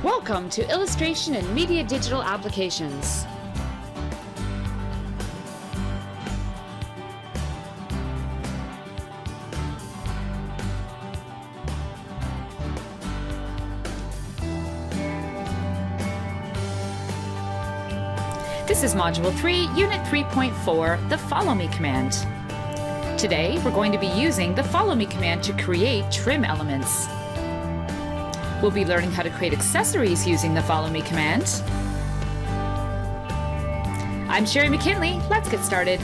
Welcome to Illustration and Media Digital Applications. This is Module 3, Unit 3.4, the Follow Me command. Today, we're going to be using the Follow Me command to create trim elements. We'll be learning how to create accessories using the Follow Me command. I'm Sherry McKinley. Let's get started.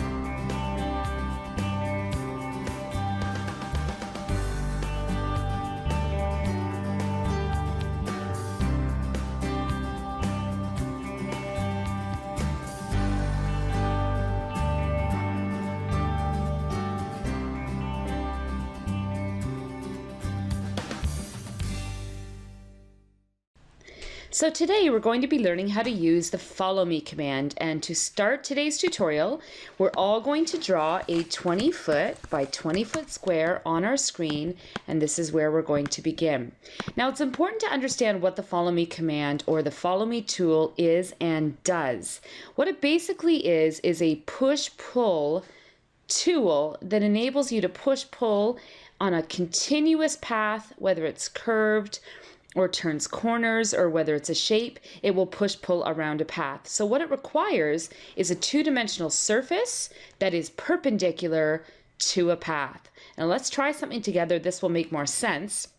So today we're going to be learning how to use the Follow Me command, and to start today's tutorial we're all going to draw a 20-foot by 20-foot square on our screen, and this is where we're going to begin. Now it's important to understand what the Follow Me command or the Follow Me tool is and does. What it basically is a push-pull tool that enables you to push-pull on a continuous path, whether it's curved or turns corners, or whether it's a shape, it will push-pull around a path. So what it requires is a two-dimensional surface that is perpendicular to a path. Now let's try something together. This will make more sense.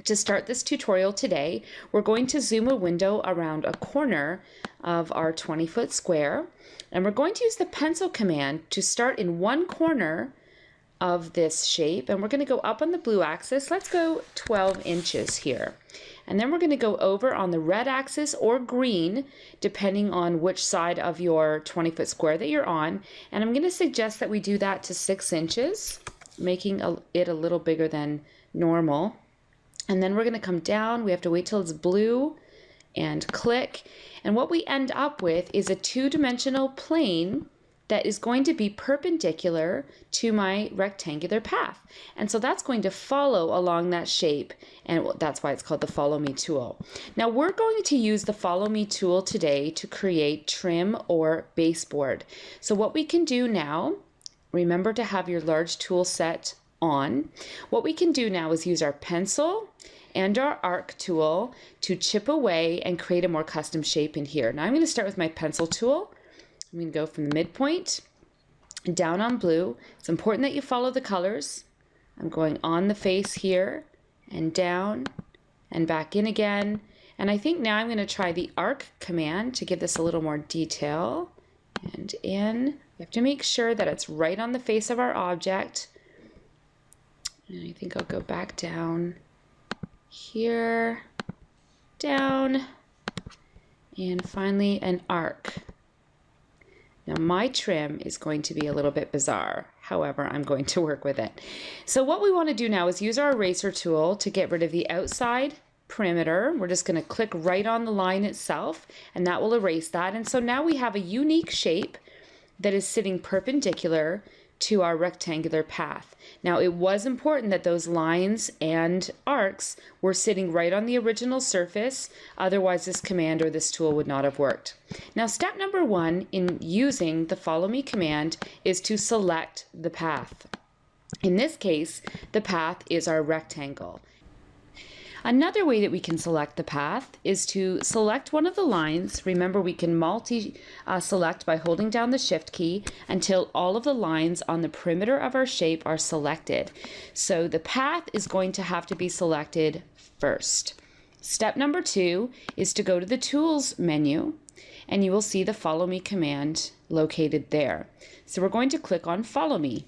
To start this tutorial today, we're going to zoom a window around a corner of our 20-foot square, and we're going to use the pencil command to start in one corner of this shape, and we're going to go up on the blue axis. Let's go 12 inches here, and then we're going to go over on the red axis or green depending on which side of your 20-foot square that you're on, and I'm going to suggest that we do that to 6 inches, making it a little bigger than normal. And then we're going to come down. We have to wait till it's blue and click, and what we end up with is a two-dimensional plane that is going to be perpendicular to my rectangular path. And so that's going to follow along that shape, and that's why it's called the Follow Me tool. Now we're going to use the Follow Me tool today to create trim or baseboard. So what we can do now, remember to have your large tool set on. What we can do now is use our pencil and our arc tool to chip away and create a more custom shape in here. Now I'm going to start with my pencil tool. I'm going to go from the midpoint down on blue. It's important that you follow the colors. I'm going on the face here and down and back in again. And I think now I'm going to try the arc command to give this a little more detail. And in. We have to make sure that it's right on the face of our object. And I think I'll go back down here, down, and finally an arc. Now my trim is going to be a little bit bizarre, however I'm going to work with it. So what we want to do now is use our eraser tool to get rid of the outside perimeter. We're just going to click right on the line itself, and that will erase that. And so now we have a unique shape that is sitting perpendicular to our rectangular path. Now it was important that those lines and arcs were sitting right on the original surface, otherwise this command or this tool would not have worked. Now step number one in using the Follow Me command is to select the path. In this case, the path is our rectangle. Another way that we can select the path is to select one of the lines. Remember, we can multi-select by holding down the Shift key until all of the lines on the perimeter of our shape are selected. So the path is going to have to be selected first. Step number two is to go to the Tools menu, and you will see the Follow Me command located there. So we're going to click on Follow Me.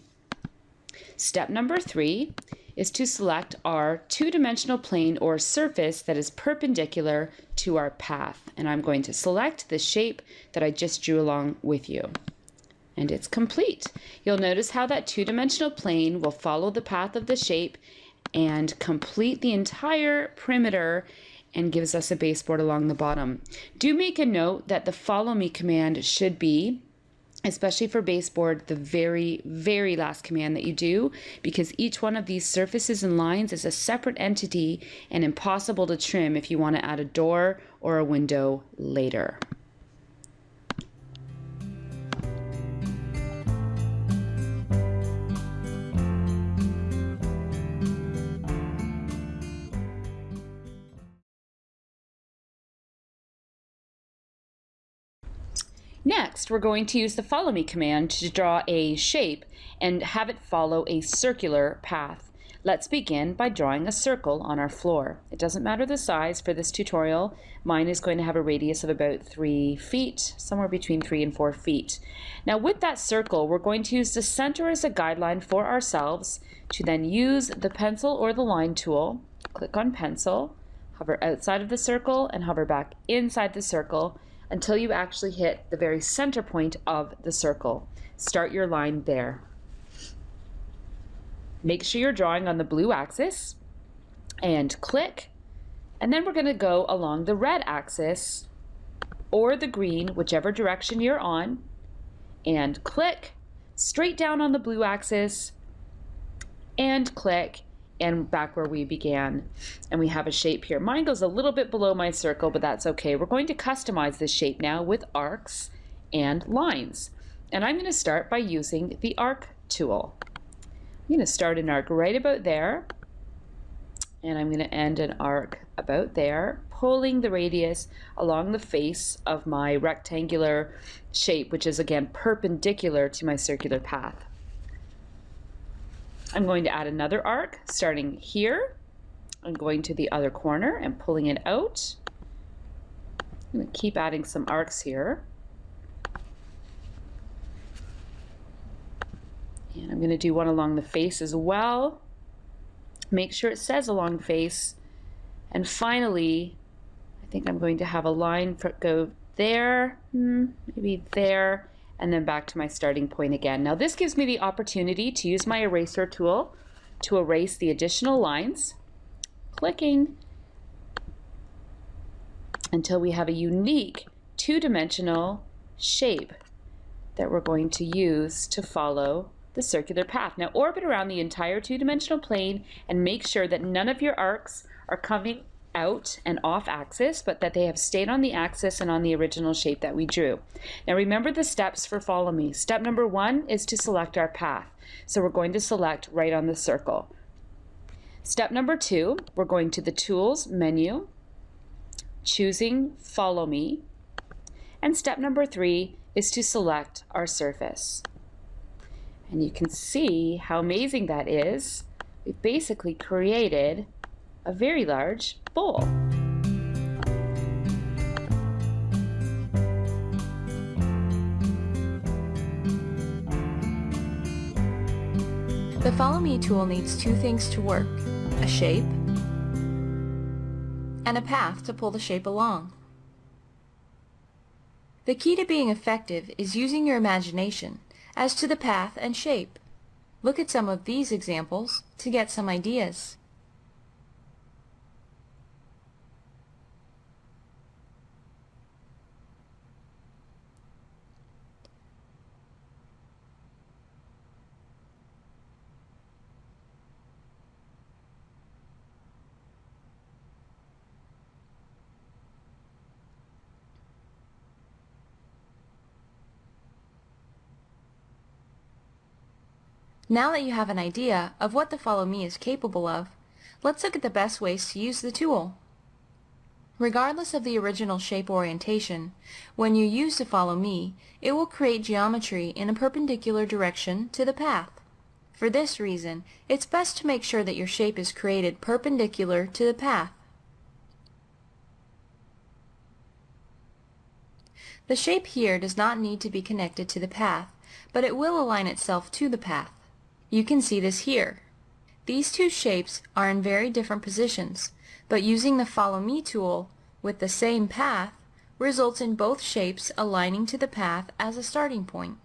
Step number three is to select our two-dimensional plane or surface that is perpendicular to our path. And I'm going to select the shape that I just drew along with you. And it's complete. You'll notice how that two-dimensional plane will follow the path of the shape and complete the entire perimeter and gives us a baseboard along the bottom. Do make a note that the Follow Me command should be especially for baseboard, the very, very last command that you do, because each one of these surfaces and lines is a separate entity and impossible to trim if you want to add a door or a window later. Next, we're going to use the follow me command to draw a shape and have it follow a circular path. Let's begin by drawing a circle on our floor. It doesn't matter the size for this tutorial. Mine is going to have a radius of about 3 feet, somewhere between 3 and 4 feet. Now with that circle, we're going to use the center as a guideline for ourselves to then use the pencil or the line tool. Click on pencil, hover outside of the circle and hover back inside the circle until you actually hit the very center point of the circle. Start your line there. Make sure you're drawing on the blue axis and click, and then we're going to go along the red axis or the green, whichever direction you're on, and click straight down on the blue axis and click, and back where we began. And we have a shape here. Mine goes a little bit below my circle, but that's okay. We're going to customize this shape now with arcs and lines. And I'm going to start by using the arc tool. I'm going to start an arc right about there, and I'm going to end an arc about there, pulling the radius along the face of my rectangular shape, which is again perpendicular to my circular path. I'm going to add another arc starting here. I'm going to the other corner and pulling it out. I'm going to keep adding some arcs here. And I'm going to do one along the face as well. Make sure it says along the face. And finally, I think I'm going to have a line go there, maybe there, and then back to my starting point again. Now this gives me the opportunity to use my eraser tool to erase the additional lines, clicking until we have a unique two-dimensional shape that we're going to use to follow the circular path. Now orbit around the entire two-dimensional plane and make sure that none of your arcs are coming out and off axis, but that they have stayed on the axis and on the original shape that we drew. Now remember the steps for follow me. Step number 1 is to select our path. So we're going to select right on the circle. Step number 2, we're going to the tools menu, choosing follow me. And step number 3 is to select our surface. And you can see how amazing that is. We've basically created a very large bowl. The Follow Me tool needs two things to work: a shape and a path to pull the shape along. The key to being effective is using your imagination as to the path and shape. Look at some of these examples to get some ideas. Now that you have an idea of what the Follow Me is capable of, let's look at the best ways to use the tool. Regardless of the original shape orientation, when you use the Follow Me, it will create geometry in a perpendicular direction to the path. For this reason, it's best to make sure that your shape is created perpendicular to the path. The shape here does not need to be connected to the path, but it will align itself to the path. You can see this here. These two shapes are in very different positions, but using the Follow Me tool with the same path results in both shapes aligning to the path as a starting point.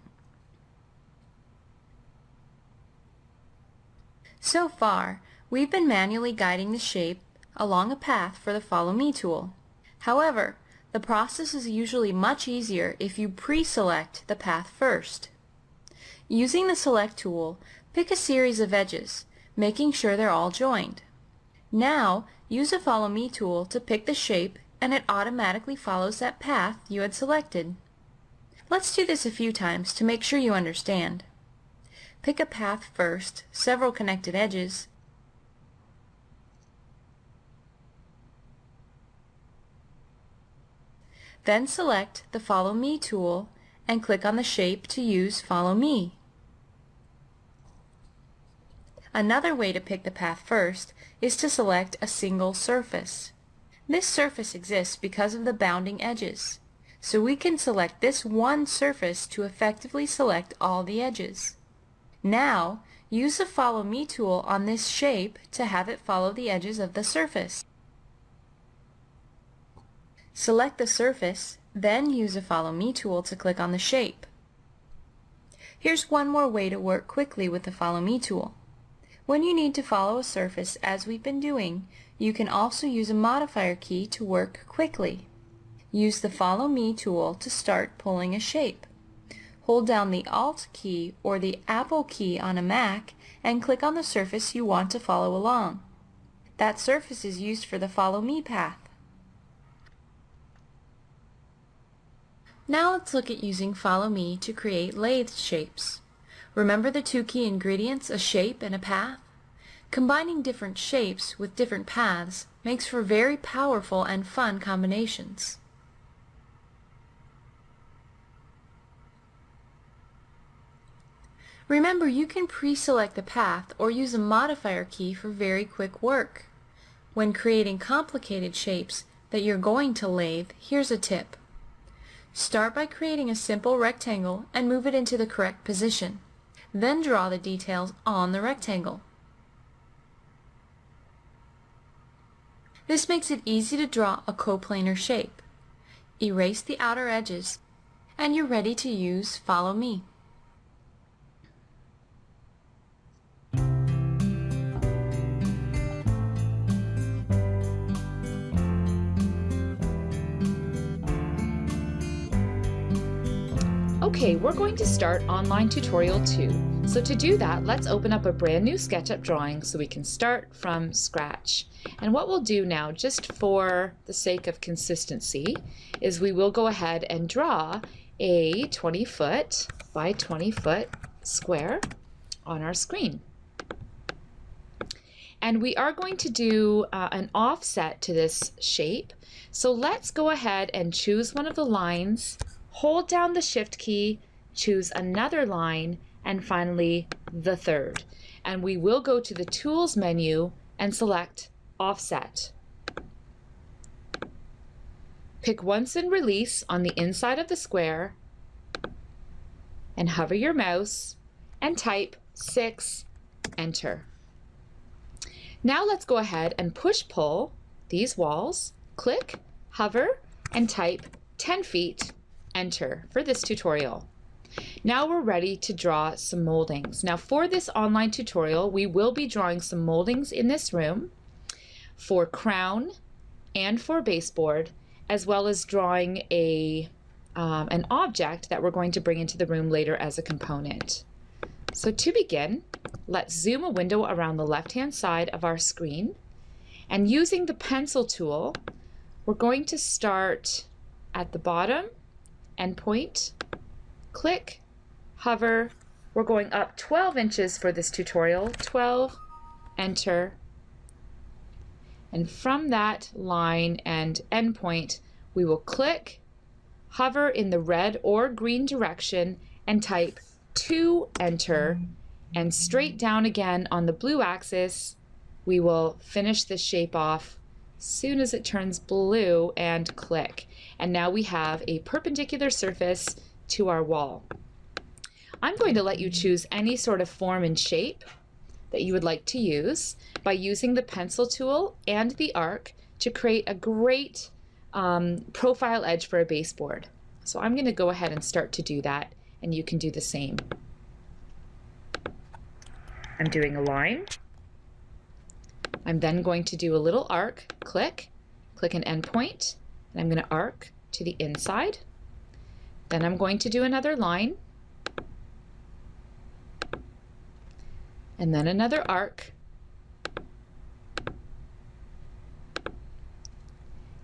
So far, we've been manually guiding the shape along a path for the Follow Me tool. However, The process is usually much easier if you pre-select the path first. Using the Select tool, pick a series of edges, making sure they're all joined. Now, use the Follow Me tool to pick the shape and it automatically follows that path you had selected. Let's do this a few times to make sure you understand. Pick a path first, several connected edges, then select the Follow Me tool and click on the shape to use Follow Me. Another way to pick the path first is to select a single surface. This surface exists because of the bounding edges, so we can select this one surface to effectively select all the edges. Now, use the Follow Me tool on this shape to have it follow the edges of the surface. Select the surface, then use the Follow Me tool to click on the shape. Here's one more way to work quickly with the Follow Me tool. When you need to follow a surface as we've been doing, you can also use a modifier key to work quickly. Use the Follow Me tool to start pulling a shape. Hold down the Alt key or the Apple key on a Mac and click on the surface you want to follow along. That surface is used for the Follow Me path. Now let's look at using Follow Me to create lathe shapes. Remember the two key ingredients, a shape and a path? Combining different shapes with different paths makes for very powerful and fun combinations. Remember, you can pre-select the path or use a modifier key for very quick work. When creating complicated shapes that you're going to lathe, here's a tip. Start by creating a simple rectangle and move it into the correct position. Then draw the details on the rectangle. This makes it easy to draw a coplanar shape. Erase the outer edges, and you're ready to use Follow Me. Okay, we're going to start online tutorial 2. So to do that, let's open up a brand new SketchUp drawing so we can start from scratch. And what we'll do now, just for the sake of consistency, is we will go ahead and draw a 20-foot by 20-foot square on our screen. And we are going to do an offset to this shape. So let's go ahead and choose one of the lines, hold down the Shift key, choose another line, and finally the third. And we will go to the Tools menu and select Offset. Pick Once and Release on the inside of the square and hover your mouse and type 6, Enter. Now let's go ahead and push-pull these walls, click, hover, and type 10 feet, Enter for this tutorial. Now we're ready to draw some moldings. Now for this online tutorial, we will be drawing some moldings in this room for crown and for baseboard, as well as drawing an object that we're going to bring into the room later as a component. So to begin, let's zoom a window around the left-hand side of our screen, and using the pencil tool, we're going to start at the bottom endpoint, click, hover. We're going up 12 inches for this tutorial, 12, Enter. And from that line and endpoint, we will click, hover in the red or green direction, and type 2, Enter. And straight down again on the blue axis, we will finish this shape off soon as it turns blue and click. And now we have a perpendicular surface to our wall. I'm going to let you choose any sort of form and shape that you would like to use by using the pencil tool and the arc to create a great profile edge for a baseboard. So I'm going to go ahead and start to do that, and you can do the same. I'm doing a line. I'm then going to do a little arc, click an endpoint, and I'm going to arc to the inside. Then I'm going to do another line, and then another arc,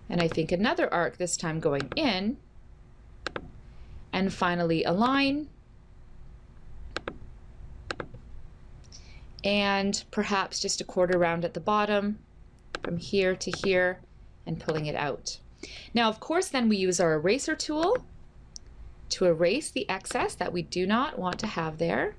and I think another arc, this time going in, and finally a line, and perhaps just a quarter round at the bottom from here to here and pulling it out. Now, of course, then we use our eraser tool to erase the excess that we do not want to have there.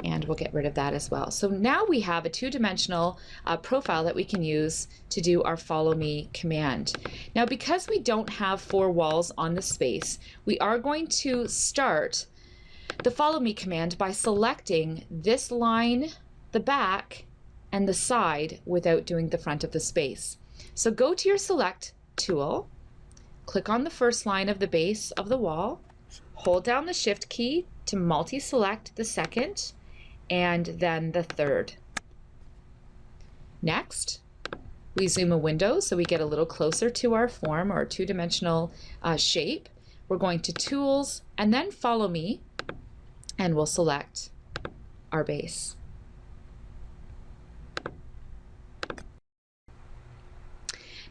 And we'll get rid of that as well. So now we have a two-dimensional profile that we can use to do our follow me command. Now, because we don't have 4 walls on the space, we are going to start the follow me command by selecting this line, the back, and the side without doing the front of the space. So go to your select tool, click on the first line of the base of the wall, hold down the shift key to multi-select the second and then the third. Next, we zoom a window so we get a little closer to our form or two-dimensional shape. We're going to Tools and then Follow Me, and we'll select our base.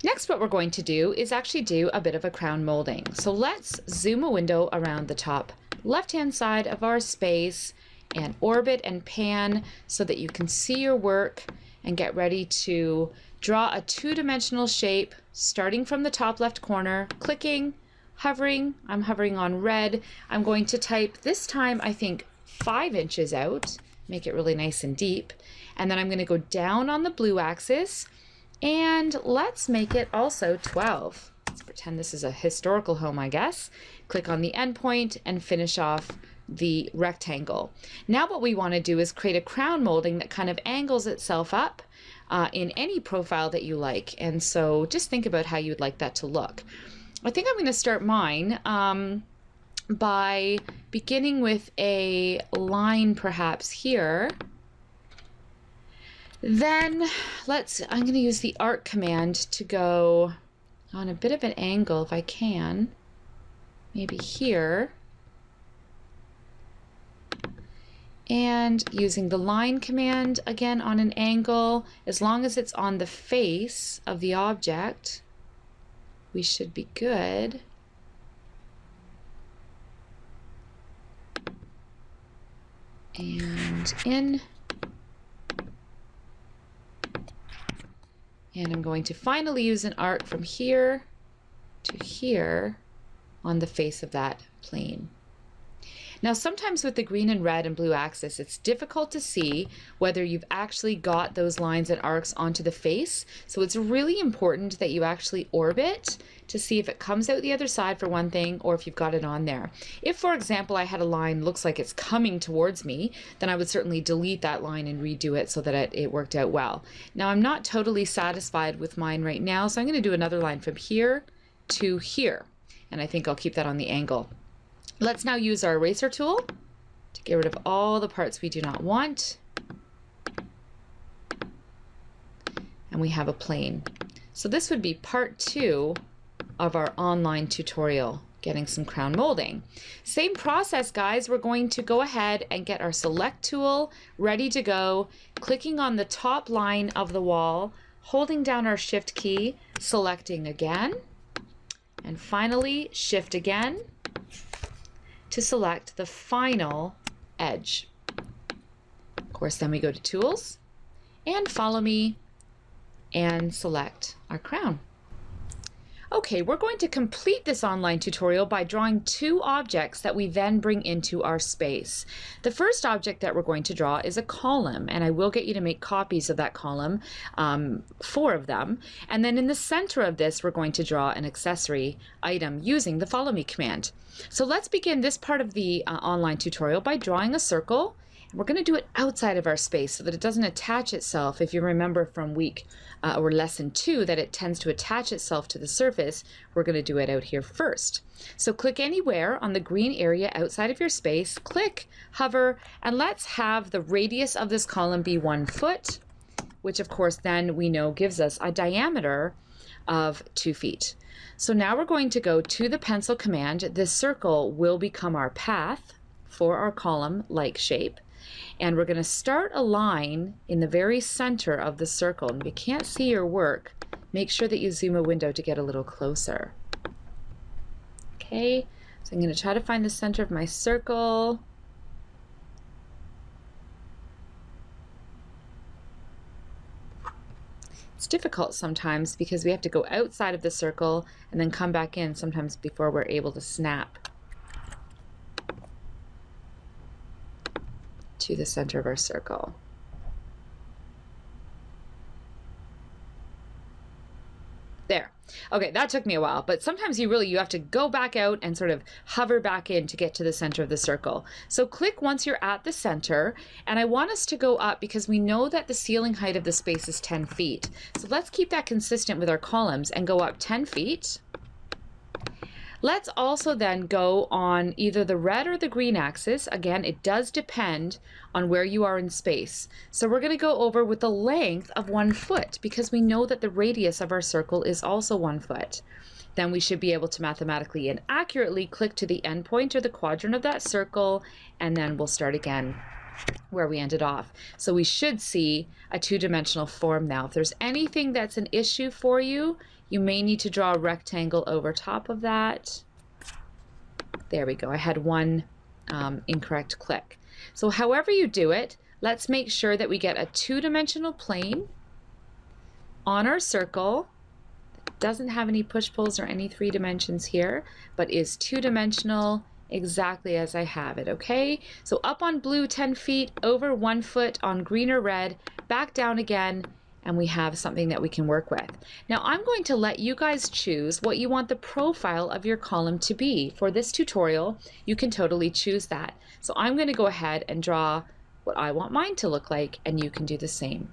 Next, what we're going to do is actually do a bit of a crown molding. So let's zoom a window around the top left-hand side of our space and orbit and pan so that you can see your work and get ready to draw a two-dimensional shape starting from the top left corner, clicking, hovering. I'm hovering on red. I'm going to type this time, I think, 5 inches out, make it really nice and deep. And then I'm going to go down on the blue axis and let's make it also 12. Let's pretend this is a historical home, I guess. Click on the endpoint and finish off the rectangle. Now what we want to do is create a crown molding that kind of angles itself up in any profile that you like. And so just think about how you'd like that to look. I think I'm going to start mine by beginning with a line perhaps here. Then I'm going to use the arc command to go on a bit of an angle if I can, maybe here, and using the line command again on an angle. As long as it's on the face of the object, we should be good. And in. And I'm going to finally use an arc from here to here on the face of that plane. Now, sometimes with the green and red and blue axis, it's difficult to see whether you've actually got those lines and arcs onto the face. So it's really important that you actually orbit to see if it comes out the other side for one thing, or if you've got it on there. If, for example, I had a line looks like it's coming towards me, then I would certainly delete that line and redo it so that it worked out well. Now, I'm not totally satisfied with mine right now, so I'm going to do another line from here to here, and I think I'll keep that on the angle. Let's now use our eraser tool to get rid of all the parts we do not want. And we have a plane. So this would be part 2 of our online tutorial, getting some crown molding. Same process, guys. We're going to go ahead and get our select tool ready to go, clicking on the top line of the wall, holding down our shift key, selecting again, and finally shift again to select the final edge. Of course, then we go to Tools and Follow Me and select our crown. Okay, we're going to complete this online tutorial by drawing 2 objects that we then bring into our space. The first object that we're going to draw is a column, and I will get you to make copies of that column, 4 of them. And then in the center of this, we're going to draw an accessory item using the Follow Me command. So let's begin this part of the online tutorial by drawing a circle. We're going to do it outside of our space so that it doesn't attach itself. If you remember from week or lesson 2 that it tends to attach itself to the surface, we're going to do it out here first. So click anywhere on the green area outside of your space, click, hover, and let's have the radius of this column be 1 foot, which of course then we know gives us a diameter of 2 feet. So now we're going to go to the pencil command. This circle will become our path for our column-like shape. And we're going to start a line in the very center of the circle. And if you can't see your work, make sure that you zoom a window to get a little closer. Okay, so I'm going to try to find the center of my circle. It's difficult sometimes because we have to go outside of the circle and then come back in sometimes before we're able to snap to the center of our circle. There. Okay, that took me a while, but sometimes you have to go back out and sort of hover back in to get to the center of the circle. So click once you're at the center, and I want us to go up because we know that the ceiling height of the space is 10 feet. So let's keep that consistent with our columns and go up 10 feet. Let's also then go on either the red or the green axis. Again, it does depend on where you are in space. So we're going to go over with the length of 1 foot because we know that the radius of our circle is also 1 foot. Then we should be able to mathematically and accurately click to the endpoint or the quadrant of that circle, and then we'll start again where we ended off. So we should see a 2-dimensional form now. If there's anything that's an issue for you, you may need to draw a rectangle over top of that. There we go. I had one incorrect click. So however you do it, let's make sure that we get a 2-dimensional plane on our circle. It doesn't have any push-pulls or any 3 dimensions here, but is 2-dimensional exactly as I have it, okay? So up on blue 10 feet, over 1 foot on green or red, back down again, and we have something that we can work with. Now I'm going to let you guys choose what you want the profile of your column to be. For this tutorial, you can totally choose that. So I'm going to go ahead and draw what I want mine to look like, and you can do the same.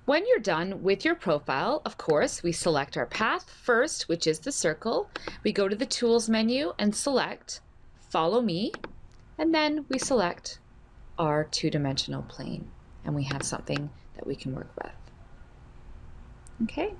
When you're done with your profile, of course, we select our path first, which is the circle. We go to the Tools menu and select Follow Me, and then we select our 2-dimensional plane, and we have something that we can work with. Okay.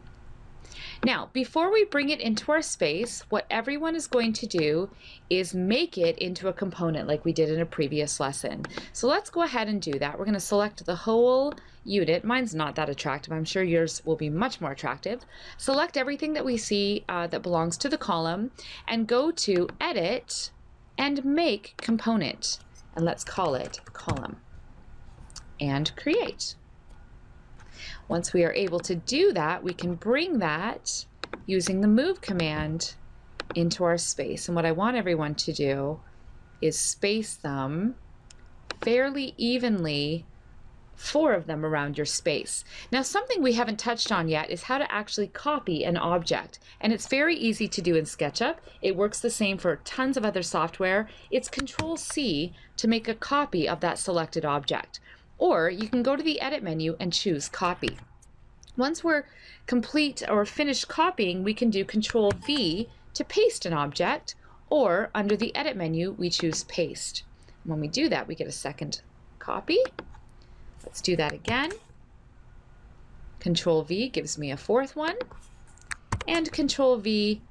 Now, before we bring it into our space, what everyone is going to do is make it into a component like we did in a previous lesson. So let's go ahead and do that. We're going to select the whole unit. Mine's not that attractive. I'm sure yours will be much more attractive. Select everything that we see that belongs to the column and go to Edit and Make Component. And let's call it Column. And Create. Once we are able to do that, we can bring that using the Move command into our space. And what I want everyone to do is space them fairly evenly, 4 of them around your space. Now, something we haven't touched on yet is how to actually copy an object. And it's very easy to do in SketchUp. It works the same for tons of other software. It's Control-C to make a copy of that selected object. Or you can go to the Edit menu and choose Copy. Once we're complete or finished copying, we can do Control-V to paste an object, or under the Edit menu, we choose Paste. When we do that, we get a second copy. Let's do that again. Control-V gives me a 4th one, and Control-V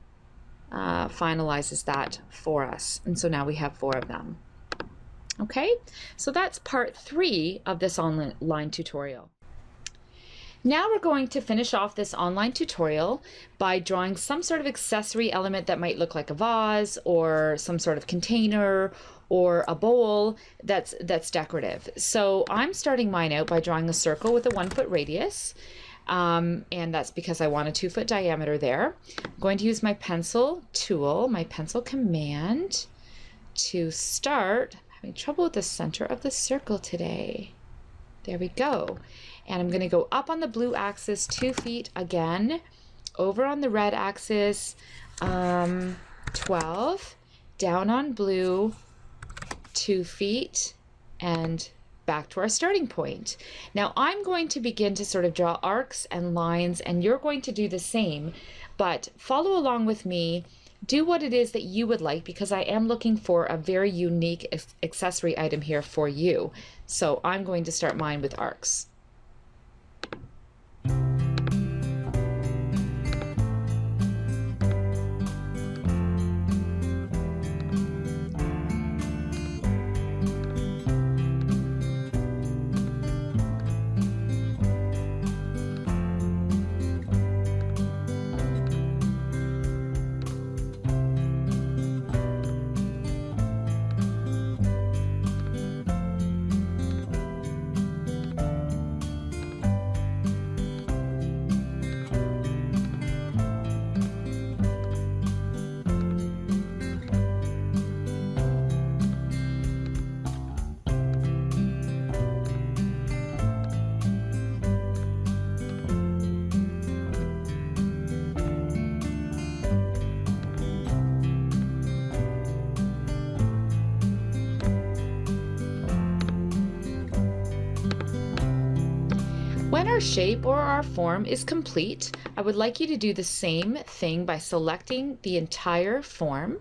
finalizes that for us. And so now we have 4 of them. Okay, so that's part 3 of this online tutorial. Now we're going to finish off this online tutorial by drawing some sort of accessory element that might look like a vase or some sort of container or a bowl that's decorative. So I'm starting mine out by drawing a circle with a 1 foot radius. And that's because I want a 2 foot diameter there. I'm going to use my pencil tool, my pencil command, to start. I'm having trouble with the center of the circle today. There we go. And I'm going to go up on the blue axis 2 feet again, over on the red axis 12, down on blue 2 feet, and back to our starting point. Now I'm going to begin to sort of draw arcs and lines, and you're going to do the same, but follow along with me. Do what it is that you would like, because I am looking for a very unique accessory item here for you. So I'm going to start mine with arcs. When our shape or our form is complete, I would like you to do the same thing by selecting the entire form,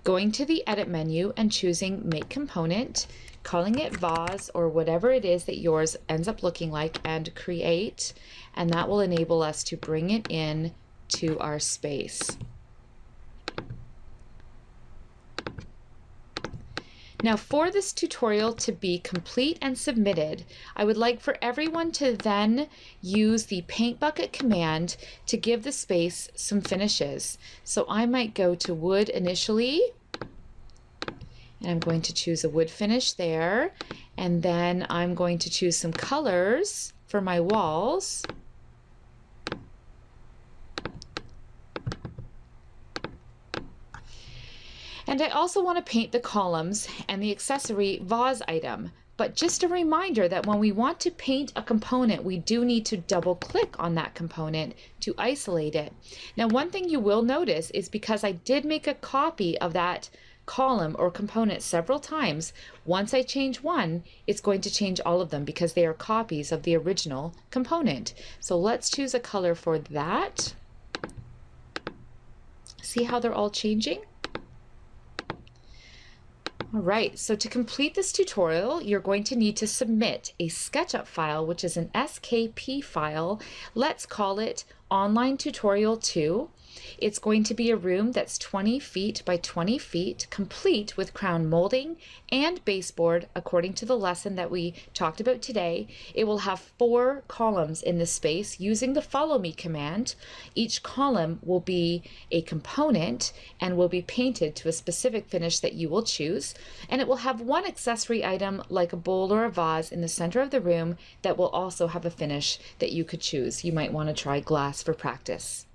going to the edit menu and choosing Make Component, calling it vase or whatever it is that yours ends up looking like, and create, and that will enable us to bring it in to our space. Now for this tutorial to be complete and submitted, I would like for everyone to then use the paint bucket command to give the space some finishes. So I might go to wood initially, and I'm going to choose a wood finish there, and then I'm going to choose some colors for my walls. And I also want to paint the columns and the accessory vase item. But just a reminder that when we want to paint a component, we do need to double click on that component to isolate it. Now, one thing you will notice is because I did make a copy of that column or component several times, once I change one, it's going to change all of them because they are copies of the original component. So let's choose a color for that. See how they're all changing? All right, so to complete this tutorial, you're going to need to submit a SketchUp file, which is an SKP file. Let's call it Online Tutorial 2. It's going to be a room that's 20 feet by 20 feet, complete with crown molding and baseboard according to the lesson that we talked about today. It will have 4 columns in this space using the follow me command. Each column will be a component and will be painted to a specific finish that you will choose. And it will have one accessory item like a bowl or a vase in the center of the room that will also have a finish that you could choose. You might want to try glass for practice.